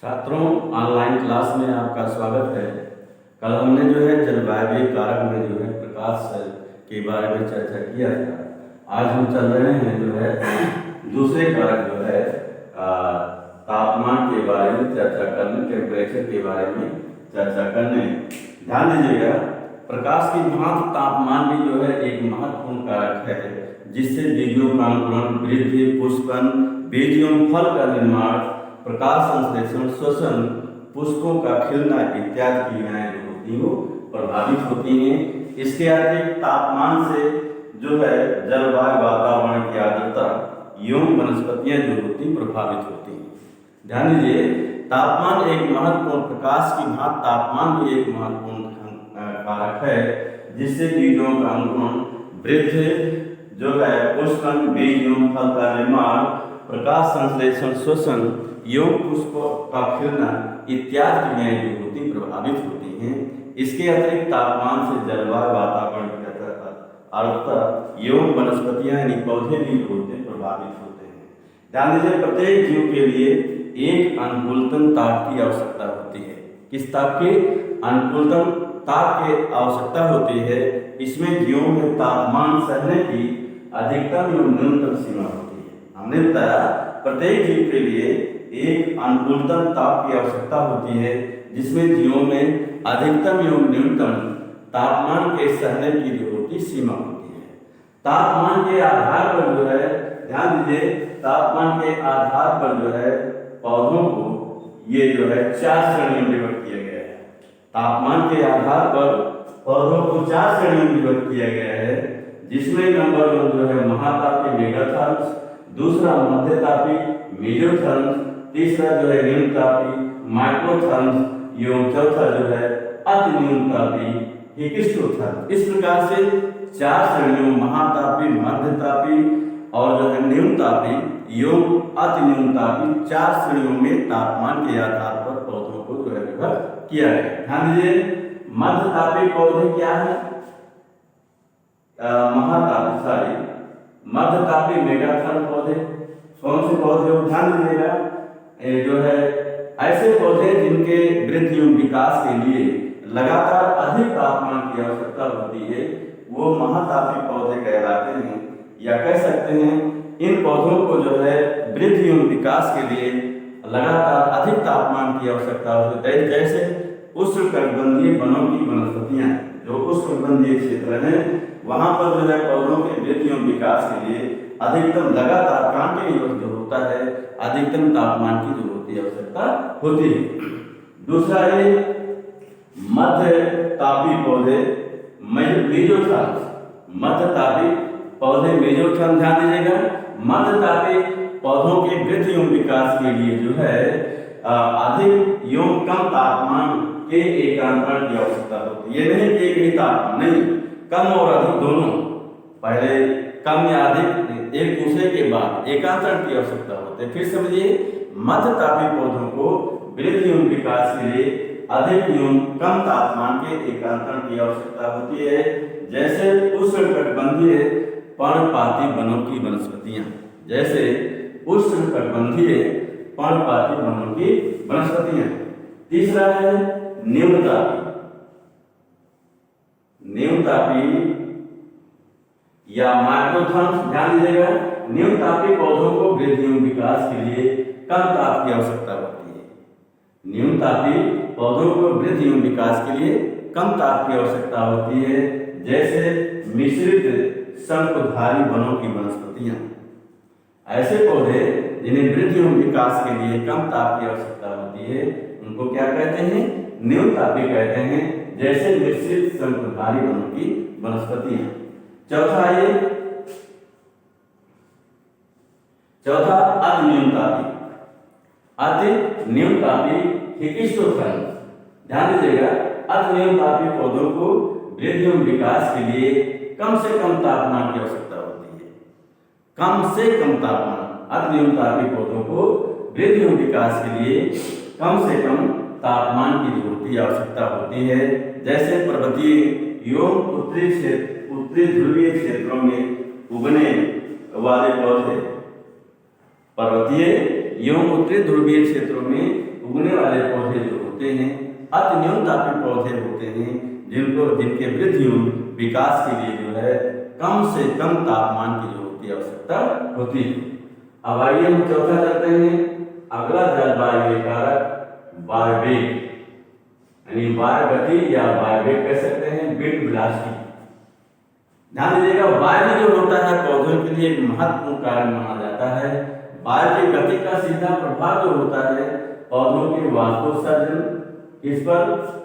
छात्रों, online class में आपका स्वागत है। कल हमने जो है जलवायु कारक में जो है प्रकाश के बारे में चर्चा किया था। आज हम चल रहे हैं जो है दूसरे कारक जो है तापमान के बारे में चर्चा करने, टेम्परेचर के बारे में चर्चा करने। ध्यान दीजिएगा, प्रकाश की भांति तापमान भी जो है एक महत्वपूर्ण कारक है, जिससे बीजों का अंकुरण, वृद्धि, पुष्पन, बीज एवं फल का निर्माण, प्रकाश संश्लेषण, श्वसन, पुष्पों का खिलना इत्यादि क्रियाएं जो होती हैं वो प्रभावित होती हैं। इसके अतिरिक्त तापमान से जो है जलवायु, वातावरण की आर्द्रता एवं वनस्पतियां जो होती प्रभावित होती हैं। ध्यान दीजिए, तापमान एक महत्वपूर्ण, प्रकाश की भांति तापमान भी एक महत्वपूर्ण कारक है, जिससे बीजों का अंकुरण, वृद्धि जो है, पुष्पन, बीज एवं फल का निर्माण, प्रकाश संश्लेषण, श्वसन एवं पुष्पों का खिलना इत्यादि क्रियाएं जो होती प्रभावित होती हैं। इसके अतिरिक्त तापमान से जलवायु, वातावरण की आर्द्रता एवं वनस्पतियां यानी पौधे भी होते प्रभावित होते हैं। ध्यान दीजिए, प्रत्येक जीव के लिए एक अनुकूलतम ताप की आवश्यकता होती है। किस ताप की? अनुकूलतम ताप की आवश्यकता होती है। इसमें जीवों में तापमान सहने की अधिकतम एवं न्यूनतम सीमा होती है। हमने बताया प्रत्येक जीव के लिए एक अनुकूलतम ताप की आवश्यकता होती है, जिसमें जीवों में अधिकतम एवं न्यूनतम तापमान के सहने की जो होती सीमा होती है। तापमान के आधार पर जो है, ध्यान दीजिए, तापमान के आधार पर जो है पौधों को ये जो है 4 श्रेणियों में विभक्त किया गया है। तापमान के आधार पर पौधों को 4 श्रेणियों में विभक्त किया गया है, जिसमें नंबर 1 जो है महातापी मेगाथर्म्स, दूसरा मध्यतापी मेजोथर्म्स, तीसरा जो है न्यूनतापी माइक्रोथर्म्स एवं चौथा जो है अति न्यूनतापी हिकिस्टोथर्म्स। इस प्रकार से 4 श्रेणियों, महातापी, मध्यतापी और जो है न्यूनतापी एवं अति न्यूनतापी, 4 श्रेणियों में तापमान के आधार पर पौधों को जो है विभक्त किया है। ध्यान दीजिए, मध्यतापी पौधे क्या है? मध्यतापी मेगाथर्म पौधे कौन से पौधे हो? ध्यान दीजिएगा, जो है ऐसे पौधे जिनके वृद्धि एवं विकास के लिए लगातार अधिक तापमान की आवश्यकता होती है, वो महातापी पौधे कहलाते हैं। या कह सकते हैं इन पौधों को जो है वृद्धि एवं विकास के लिए लगातार अधिक तापमान की आवश्यकता होती है। जैसे उष्णकटिबंधीय वनों की वनस्पतियां, जो उष्णकटिबंधीय क्षेत्र है, वहां पर जो है पौधों के वृद्धि एवं विकास के लिए अधिकतम लगातार कंटिन्यूअस जो होता है अधिकतम तापमान की जो होती है आवश्यकता होती है। दूसरा है मध्यतापी पौधे मेजोथर्म्स। मध्यतापी पौधे मेजोथर्म, ध्यान दीजिएगा, मध्यतापी पौधों के वृद्धि एवं विकास के लिए जो है अधिक एवं कम तापमान के एकांतरण की आवश्यकता होती है। ये नहीं कि एक ही तापमान, नहीं, कम और अधिक दोनों, पहले कम या अधिक एक दूसरे के बाद एकांतरण की आवश्यकता होती है। फिर समझिए, मध्यतापी पौधों को वृद्धि एवं विकास के लिए अधिक एवं कम तापमान के एकांतरण की आवश्यकता होती है। जैसे उष्णकटिबंधीय पर्णपाती वनों की वनस्पतियां, जैसे उष्णकटिबंधीय पर्णपाती वनों की वनस्पतियां। तीसरा है न्यूनतापी या माइक्रोथर्म्स। ध्यान दीजिएगा, न्यूनतापी पौधों को वृद्धि एवं विकास के लिए कम ताप की आवश्यकता होती है। न्यूनतापी पौधों को वृद्धि एवं विकास के लिए कम ताप की आवश्यकता होती है। जैसे मिश्रित शंकुधारी वनों की वनस्पतियां, ऐसे पौधे जिन्हें वृद्धि एवं विकास के लिए कम ताप की आवश्यकता होती है, उनको क्या कहते हैं? न्यूनतापी कहते हैं। जैसे मिश्रित शंकुधारी वनों की वनस्पतियां। चौथा अति न्यूनतापी हिकिस्टोथर्म्स। ध्यान दीजिएगा, अति न्यूनतापी पौधों को वृद्धि एवं विकास के लिए कम से कम तापमान की आवश्यकता होती है। कम से कम तापमान, अति न्यूनतापी पौधों को वृद्धि एवं विकास के लिए कम से कम तापमान की जो आवश्यकता होती है। जैसे पर्वतीय एवं उत्तरी ध्रुवीय क्षेत्रों में उगने वाले पौधे, पर्वतीय एवं उत्तरी ध्रुवीय क्षेत्रों में उगने वाले पौधे जो होते हैं अति न्यूनतापी पौधे होते हैं जिनके वृद्धि एवं विकास के लिए जो है कम से कम तापमान की जो होती है आवश्यकता होती है। अब आइए हम चौथा करते हैं। अगला जलवायु कारक वायुवेग, यानी वायु गति या वायुवेग कह सकते हैं, विंड वेलोसिटी। ध्यान दीजिएगा, वायु जो होता है पौधों के लिए एक महत्वपूर्ण कारण माना जाता है। वायु की गति का सीधा प्रभाव जो होता है पौधों के वाष्पोत्सर्जन, इस पर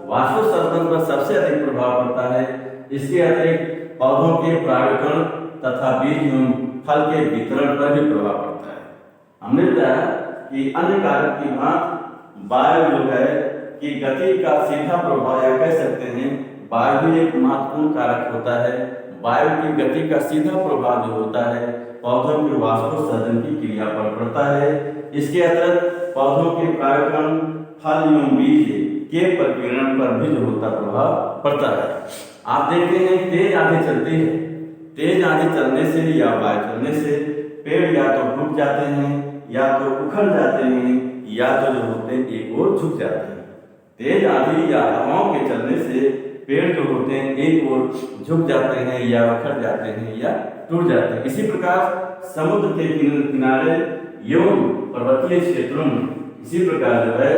वाष्पोत्सर्जन पर सबसे अधिक प्रभाव पड़ता है। इसके अतिरिक्त पौधों के परागकण तथा बीज एवं फल के वितरण पर भी प्रभाव पड़ता है। हमने बताया कि अन्य कारक की भांति वायु जो है कि गति का सीधा प्रभाव, या कह सकते हैं वायु भी एक महत्वपूर्ण कारक होता है। वायु की गति का सीधा प्रभाव जो होता है पौधों के वाष्पोत्सर्जन की क्रिया पर पड़ता है। इसके अतिरिक्त पौधों के परागकण, फल एवं बीज के प्रकीर्णन पर भी जो होता प्रभाव पड़ता है। आप देखते हैं तेज आंधी चलती है, तेज आंधी चलने से या वायु चलने से पेड़ या तो टूट जाते हैं, या तो उखड़ जाते हैं, या तो जो होते हैं एक ओर झुक जाते हैं। तेज आंधी या हवाओं के चलने से पेड़ जो होते हैं एक ओर झुक जाते हैं, या उखड़ जाते हैं, या टूट जाते हैं। इसी प्रकार समुद्र के किनारे एवं पर्वतीय क्षेत्रों में, इसी प्रकार जो है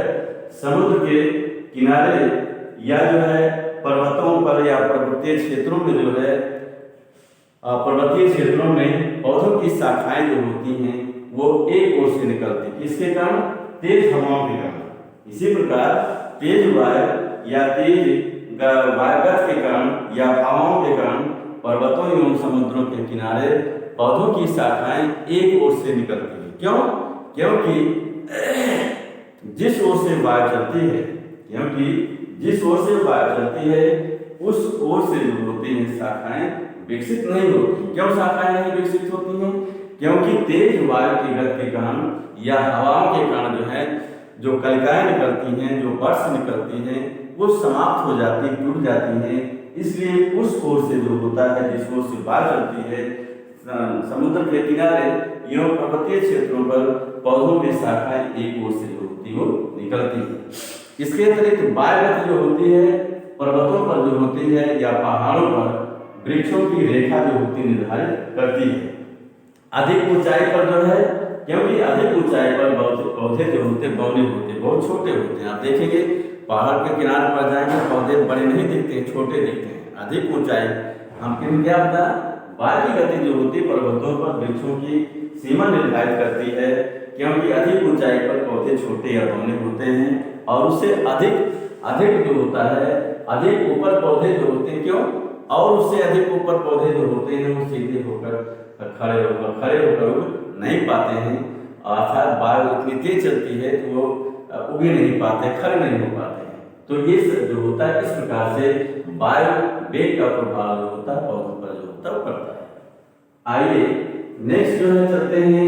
समुद्र के किनारे या जो है पर्वतों पर या पर्वतीय क्षेत्रों में जो है पर्वतीय क्षेत्रों में पौधों की शाखाएं जो होती हैं वो एक ओर से निकलती है। इसके कारण तेज हवाओं के कारण। इसी प्रकार तेज वायु या तेज वायुगत के कारण या हवाओं के कारण पर्वतों एवं समुद्रों के किनारे पौधों की शाखाएं एक ओर से निकलती है। क्यों? क्योंकि जिस ओर से वायु चलती है, उस ओर से जो होती हैं शाखाएं विकसित नहीं होती। क्यों शाखाएं नहीं विकसित होती हैं? क्योंकि तेज वायु की गति के कारण या हवाओं के कारण जो है जो कलिकाएं निकलती हैं, जो बर्ड्स निकलती हैं, वो समाप्त हो जाती, टूट जाती हैं। इसलिए उस ओर से जो होता है, जिस ओर से वायु चलती है, समुद्र के किनारे एवं पर्वतीय क्षेत्रों पर पौधों में शाखाएं एक ओर से जो होती वो निकलती है। इसके अतिरिक्त वायुगति जो होती है पर्वतों पर जो होती है या पहाड़ों पर वृक्षों की रेखा जो होती निर्धारित करती है। अधिक ऊंचाई पर जो है, क्योंकि अधिक ऊंचाई पर पौधे जो होते बौने होते, बहुत छोटे होते हैं। आप देखेंगे पहाड़ के किनारे पर जाएंगे पौधे बड़े नहीं दिखते हैं, छोटे दिखते हैं। अधिक ऊंचाई हम क्या होता है, वायु की गति जो होती है पर्वतों पर वृक्षों की सीमा निर्धारित करती है, क्योंकि अधिक ऊंचाई पर पौधे छोटे या बौने होते हैं और उससे अधिक जो होता है, अधिक ऊपर पौधे जो होते हैं, क्यों? और उससे अधिक ऊपर पौधे जो होते हैं वो सीधे होकर खड़े होकर नहीं पाते हैं। अर्थात वायु इतनी तेज चलती है तो वो उगे नहीं पाते, खड़े नहीं हो पाते हैं। तो ये जो होता है इस प्रकार से वायु वेग का प्रभाव जो होता है पौधों पर जो होता है पड़ता है। आइए नेक्स्ट जो है चलते हैं।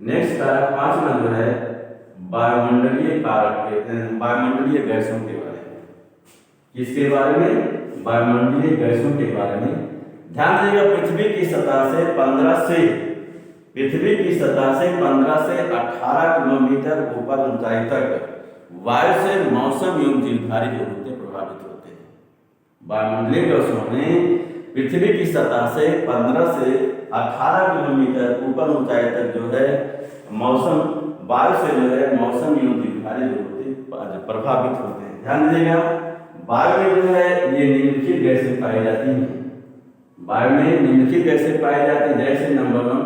नेक्स्ट कारक पांचवा जो है वायुमंडलीय कारक कहते हैं, वायुमंडलीय गैसों के बारे में। किसके बारे में? वायुमंडलीय गैसों के बारे में। ध्यान दीजिएगा, पृथ्वी की सतह से 15 से 18 किलोमीटर ऊपर ऊंचाई तक वायु से मौसम एवं जीवधारी जो होते हैं प्रभावित होते हैं। वायुमंडलीय गैसों में पृथ्वी की सतह से 15 से 18 किलोमीटर ऊपर ऊंचाई तक जो है मौसम, वायु से जो है मौसम एवं जीवधारी जो होते हैं प्रभावित होते हैं। ध्यान दीजिएगा, वायु में जो है ये निम्नलिखित गैसें पाई जाती हैं। वायु में निम्नलिखित गैसें पाई जाती हैं, जैसे number 1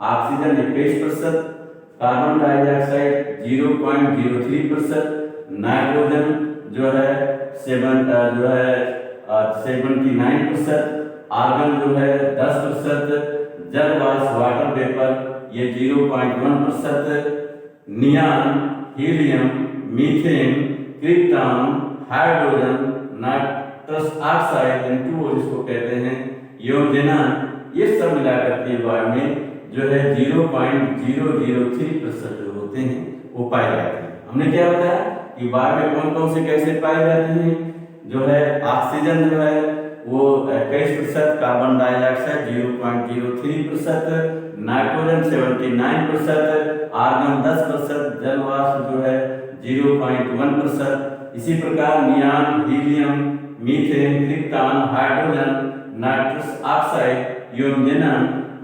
oxygen 21%, carbon dioxide 0.03%, nitrogen जो है 79%, आर्गन जो है 10%, जल वाष्प वाटर वेपर ये 0.1%, neon, helium, methane, krypton, hydrogen, nitrous oxide N2O जिसको कहते हैं, योजेनान, ये सब मिलाकर के वायु में जो है 0.003% जो होते हैं वो पाए जाते हैं। हमने क्या बताया कि वायु में कौन कौन से गैसें पाई जाती हैं? जो है ऑक्सीजन जो है वो 21%, कार्बन डाइऑक्साइड 0.03%, नाइट्रोजन 79%, आर्गन 10%, जल वाष्प जो है 0.1%। इसी प्रकार neon, helium, methane, krypton, hydrogen, nitrous oxide एवं जेनन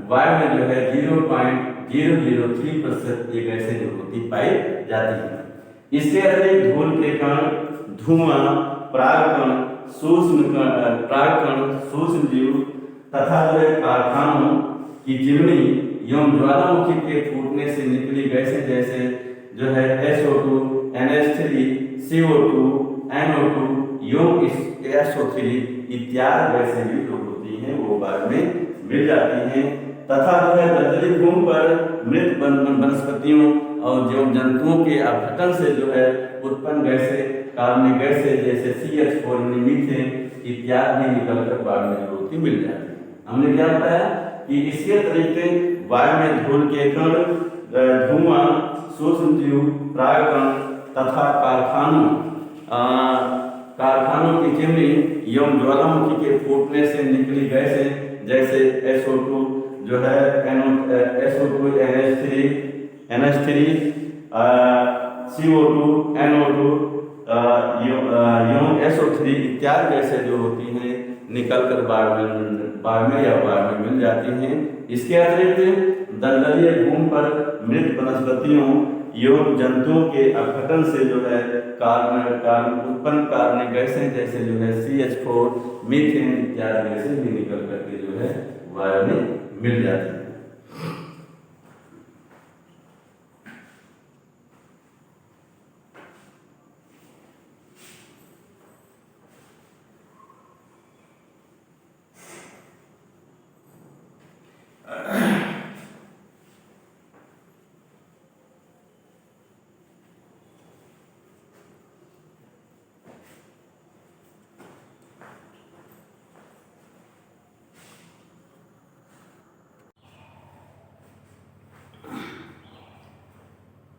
वायु में जो है 0.003% ये गैसें जो होती पाई जाती हैं। इसके अतिरिक्त धूल के कण, धुआं, परागकण, सूक्ष्म जीव तथा जो है कारखानों की चिमनी एवं ज्वालामुखी के फूटने से निकली गैसें जैसे जो है SO2, NH3, CO2, NO2 एवं SO3 इत्यादि गैसें भी जो होती हैं वो वायु में मिल जाती हैं। तथा जो है दलदली भूमि पर मृत वनस्पतियों और जीव जंतुओं के अपघटन से जो है उत्पन्न गैसें, कार्बनिक गैसें जैसे CH4, मीथेन इत्यादि निकलकर वायु में जो होती मिल जाती है। हमने क्या बताया कि इसके अतिरिक्त वायु में धूल के कण, धुआं, सूक्ष्म जीव, परागकण तथा कारखानों की चिमनी एवं ज्वालामुखी के फूटने से निकली गैसें जैसे SO2 जो है SO2, NH3, CO2, NO2 एवं SO3 इत्यादि गैसें जो होती हैं निकलकर वायु में मिल जाती हैं। इसके अतिरिक्त दलदलीय भूमि पर मृत वनस्पतियों एवं जंतुओं के अपघटन से जो है उत्पन्न कार्बनिक गैसें जैसे जो है CH4, मीथेन इत्यादि गैसें भी निकल करके जो है वायु में मिल जाती है।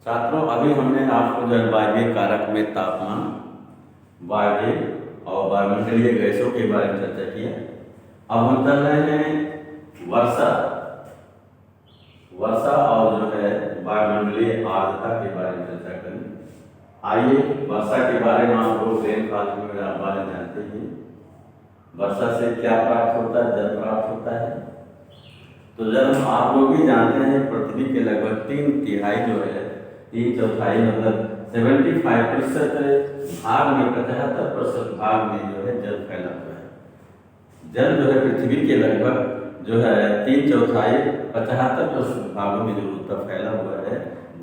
छात्रों, अभी हमने आपको जलवायु कारक में तापमान, वायु और वायुमंडलीय गैसों के बारे में चर्चा किया। अब हम चल रहे हैं वर्षा और जो है वायुमंडलीय आर्द्रता के बारे में चर्चा करें। आइए वर्षा के बारे में आप लोग रेनफॉल के बारे में जानते हैं। वर्षा से क्या प्राप्त होता है? जल प्राप्त होता है। तो जल आप लोग भी जानते हैं पृथ्वी के लगभग 3/3 जो है 3/4 मतलब 75% भाग में 75% भाग में जो है जल फैला हुआ है। जल जो है पृथ्वी के लगभग जो है 3/4 75% भागों में जो होता फैला हुआ है।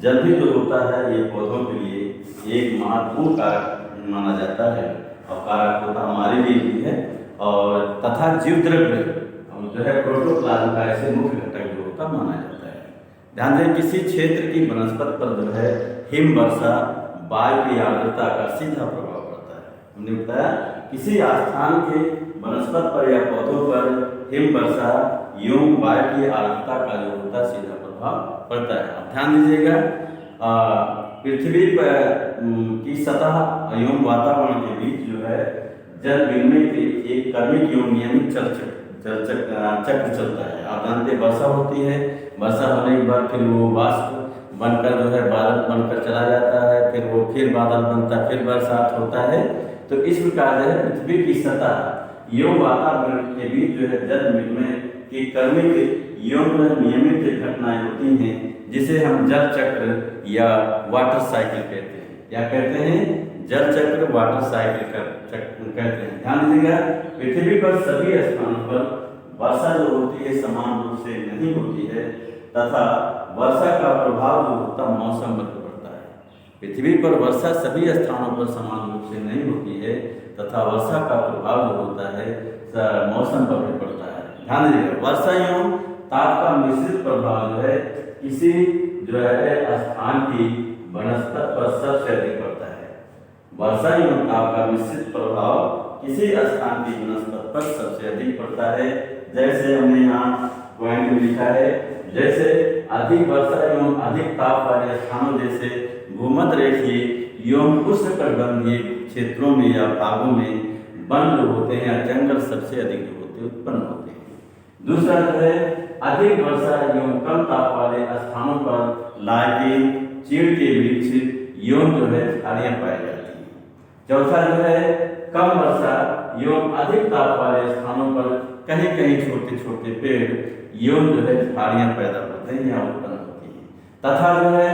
जल भी जो होता है ये पौधों के लिए एक महत्वपूर्ण कारक माना जाता है और कारक होता हमारे लिए भी है। और तथा जीव द्रव्य जो है प्रोटोप्लाज्म का ऐसे मुख्य घटक जो होता माना जाता है। ध्यान दें, किसी क्षेत्र की वनस्पति पर जो है हिम वर्षा वायु की आर्द्रता का सीधा प्रभाव पड़ता है। हमने बताया किसी स्थान के वनस्पति पर या पौधों पर हिम वर्षा एवं वायु की आर्द्रता का जो होता सीधा प्रभाव पड़ता है। अब ध्यान दीजिएगा, पृथ्वी पर की सतह एवं वातावरण के बीच जो है जल विनिमय के एक क्रमिक एवं नियमित चक्र चलता है। आप जानते हैं वर्षा होती है, वर्षा होने के बाद फिर वो वाष्प बनकर जो है बादल बनकर चला जाता है, फिर बादल बनता है, फिर बरसात होता है। तो इस प्रकार जो है पृथ्वी की सतह एवं वातावरण के बीच जो है जल विनिमय की क्रमिक एवं नियमित घटनाएं होती हैं, जिसे हम जल चक्र या वाटर साइकिल कहते हैं। क्या कहते हैं? जल चक्र, वाटर साइकिल कहते हैं। ध्यान दीजिएगा, पृथ्वी पर सभी स्थानों पर वर्षा जो होती है समान रूप से नहीं होती है तथा वर्षा का प्रभाव जो होता मौसम पर पड़ता है। पृथ्वी पर वर्षा सभी स्थानों पर समान रूप से नहीं होती है तथा वर्षा का प्रभाव जो होता है मौसम पर भी पड़ता है। ध्यान दीजिएगा, वर्षा एवं ताप का मिश्रित प्रभाव जो है किसी जो है स्थान की वनस्पति पर सबसे अधिक पड़ता है। वर्षा एवं ताप का मिश्रित प्रभाव किसी स्थान की वनस्पति पर सबसे अधिक पड़ता है। जैसे हमने यहाँ पॉइंट में लिखा है, जैसे अधिक वर्षा एवं अधिक ताप वाले स्थानों जैसे भूमध्य रेखीय एवं उष्णकटिबंधीय क्षेत्रों में या भागों में वन जो होते हैं या जंगल सबसे अधिक जो होते हैं उत्पन्न होते हैं। दूसरा जो है अधिक वर्षा एवं कम ताप वाले स्थानों पर लाइकेन, चीड़ के वृक्ष एवं जो है झाड़ियाँ पाई जाती हैं। चौथा जो है कम वर्षा एवं अधिक ताप वाले स्थानों पर कहीं कहीं छोटे छोटे पेड़ एवं जो है झाड़ियाँ पैदा होते हैं या उत्पन्न होती हैं। तथा जो है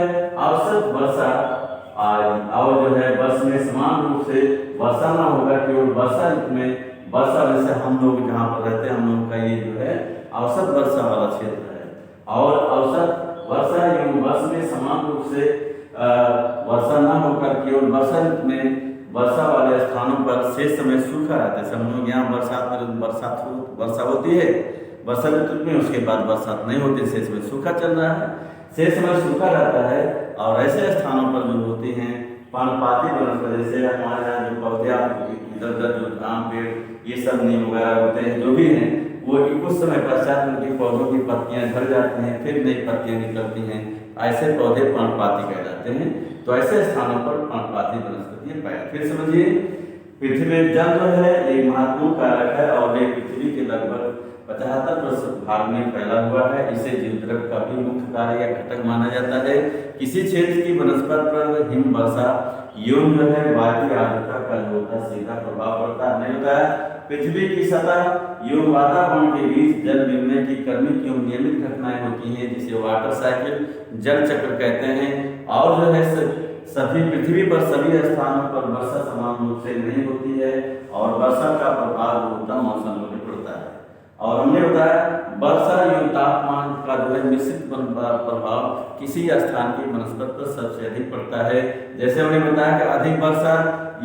औसत वर्षा और जो है वर्ष में समान रूप से वर्षा न होगा, केवल वर्षा ऋतु में वर्षा, जैसे हम लोग जहाँ पर रहते हैं हम लोग का ये जो है औसत वर्षा वाला क्षेत्र है, और औसत वर्षा एवं वर्ष में समान रूप से वर्षा न होकर केवल वर्षा ऋतु में वर्षा वाले स्थानों पर शेष समय सूखा रहता है। हम लोग यहाँ वर्षा होती है वर्षा ऋतु में, उसके बाद बरसात नहीं होती, शेष में सूखा चल रहा है, शेष समय सूखा रहता है। और ऐसे स्थानों पर जो होती हैं पर्णपाती वनस्पति, जैसे हमारे यहाँ जो पौधे इधर उधर जो आम पेड़ ये सब नीम वगैरह होते हैं जो भी हैं, वो कुछ समय पश्चात उनके पौधों की पत्तियां झड़ जाती हैं, फिर नई पत्तियां निकलती हैं, ऐसे पौधे पर्णपाती कहलाते हैं। तो ऐसे स्थानों पर पर्णपाती वनस्पतियां पाई। फिर समझिए पृथ्वी में जल जो है एक महत्वपूर्ण कारक है और ये पृथ्वी के लगभग 75% भाग में फैला हुआ है। इसे जीवद्रव्य का भी मुख्य कार्य या घटक माना जाता है। किसी क्षेत्र की वनस्पति पर हिम वर्षा एवं जो है वायु आर्द्रता का जो होता है सीधा प्रभाव पड़ता नहीं होता है। पृथ्वी की सतह एवं वातावरण के बीच जल मिलने की क्रमिक एवं नियमित घटनाएं होती हैं, जिसे वाटर साइकिल जल चक्र कहते हैं। और जो है सभी पृथ्वी पर सभी स्थानों पर वर्षा समान रूप से नहीं होती है और वर्षा का प्रभाव होता मौसम पर पड़ता है। और हमने बताया वर्षा एवं तापमान का जो है मिश्रित प्रभाव किसी स्थान की वनस्पति पर सबसे अधिक पड़ता है। जैसे हमने बताया कि अधिक वर्षा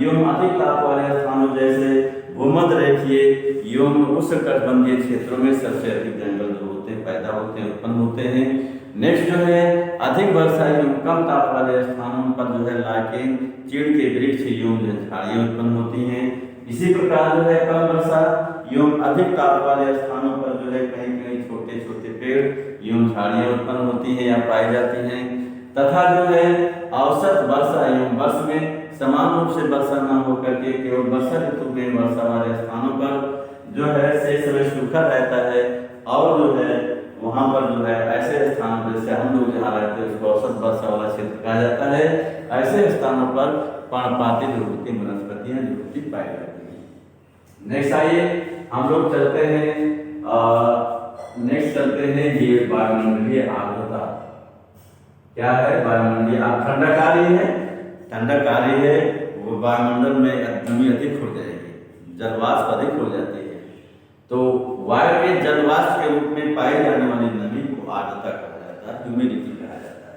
एवं अधिक ताप वाले स्थानों जैसे भूमध्य रेखीय एवं उष्णकटिबंधीय क्षेत्रों में सबसे अधिक जंगल जो होते हैं पैदा होते हैं, उत्पन्न होते हैं। नेक्स्ट जो है अधिक वर्षा एवं कम ताप वाले स्थानों पर जो है लाइकेन चीड़ के वृक्ष एवं झाड़ियाँ उत्पन्न होती हैं। इसी प्रकार जो है कम वर्षा एवं अधिक ताप वाले स्थानों पर जो है कहीं कहीं छोटे छोटे पेड़ एवं झाड़ियाँ उत्पन्न होती हैं या पाई जाती हैं। तथा जो है औसत वर्षा एवं वर्ष में समान रूप से वर्षा न होकर के केवल वर्षा ऋतु में वर्षा वाले स्थानों पर जो है शेष समय सूखा रहता है। और जो है वहाँ पर जो है ऐसे स्थान जैसे हम लोग जहाँ रहते हैं उसको औसत वर्षा वाला क्षेत्र कहा जाता है। ऐसे स्थानों पर पर्णपाती जो होती वनस्पतियाँ जो होती पाई जाती हैं। नेक्स्ट आइए हम लोग चलते हैं ये वायुमंडलीय आर्द्रता क्या है। वायुमंडलीय ठंडक आ रही है, ठंडक आ रही है, वो वायुमंडल में नमी अधिक हो जाएगी, जलवाष्प अधिक हो जाती है। तो वायु में जलवाष्प के रूप में पाई जाने वाली नमी को आर्द्रता कहा जाता है, ह्यूमिडिटी कहा जाता है।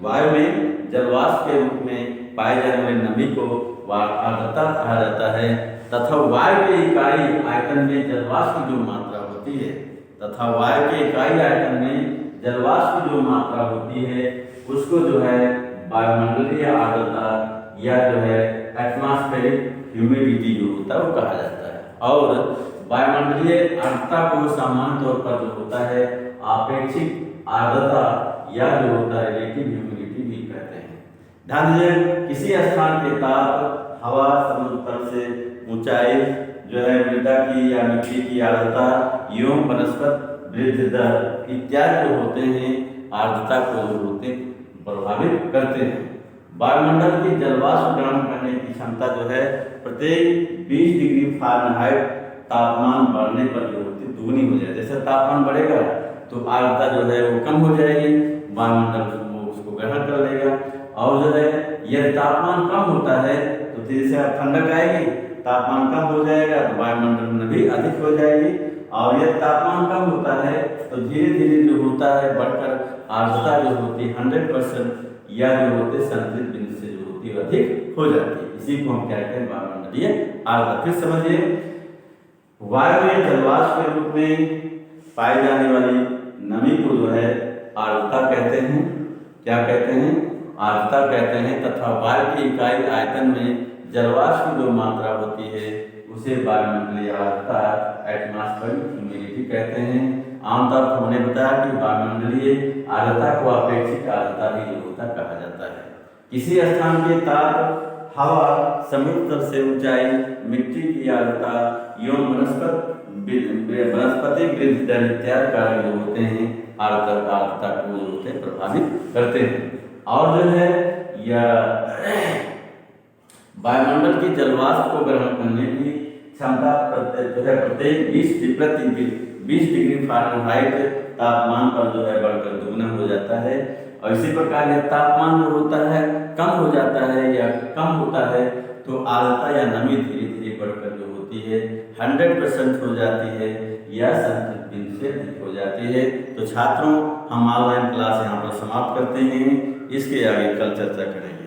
वायु में जलवाष्प के रूप में पाई जाने वाली नमी को आर्द्रता कहा जाता है। तथा वायु के इकाई आयतन में जलवाष्प की जो मात्रा होती है जलवाष्प की जो मात्रा होती है उसको जो है वायुमंडलीय आर्द्रता या जो है एटमॉस्फेरिक ह्यूमिडिटी जो होता है वो कहा जाता है। और वायुमंडलीय आर्द्रता को सामान्य तौर पर जो होता है आपेक्षिक आर्द्रता या जो होता है रिलेटिव ह्यूमिडिटी भी कहते हैं। ध्यान दीजिए किसी स्थान के ताप, हवा, समुद्र तल से ऊंचाई जो है मृदा की या मिट्टी की आर्द्रता एवं वनस्पति वृद्धि दर इत्यादि जो होते हैं आर्द्रता को जो होते प्रभावित करते हैं। वायुमंडल की जलवाष्प ग्रहण करने की क्षमता जो है प्रत्येक 20 डिग्री फ़ारेनहाइट तापमान बढ़ने पर जो होती दुगनी हो जाए। जैसे तापमान बढ़ेगा तो आर्द्रता जो है वो कम हो जाएगी, वायुमंडल उसको ग्रहण कर लेगा। और जो है यदि तापमान कम होता है तो धीरे से ठंडक आएगी, तापमान कम हो जाएगा तो वायुमंडल में भी अधिक हो जाएगी। और यदि तापमान कम होता है तो धीरे धीरे जो होता है बढ़कर आर्द्रता जो होती है 100% या जो होते संतुलित बिंदु से जो होती है अधिक हो जाती है। इसी को हम कहते हैं वायुमंडलीय आर्द्रता। फिर समझिए वायु में जलवाष्प के रूप में पाई जाने वाली नमी को जो है आर्द्रता कहते हैं। क्या कहते हैं? आर्द्रता कहते हैं। तथा वायु की इकाई आयतन में जलवाष्प की जो मात्रा होती है उसे वायुमंडलीय आर्द्रता एटमॉस्फेरिक ह्यूमिडिटी कहते हैं। आमतौर पर हमने बताया कि वायुमंडलीय आर्द्रता को अपेक्षित आर्द्रता भी जो होता कहा जाता है। किसी स्थान के ताप, हवा, समुद्र तल से ऊंचाई, मिट्टी की आर्द्रता एवं वनस्पति वृद्धि दर इत्यादि कारक जो होते हैं आर्द्रता को जो होते प्रभावित करते हैं। और जो है या वायुमंडल की जलवाष्प को ग्रहण करने की क्षमता प्रत्येक 20 डिग्री फ़ारेनहाइट तापमान पर बढ़कर दुगना हो जाता है। और इसी प्रकार यह तापमान जो होता है कम हो जाता है या कम होता है तो आर्द्रता या नमी धीरे धीरे बढ़कर जो होती है 100% हो जाती है या संतृप्त बिंदु से अधिक हो जाती है। तो छात्रों, हम ऑनलाइन क्लास यहाँ पर समाप्त करते हैं, इसके आगे कल चर्चा करेंगे।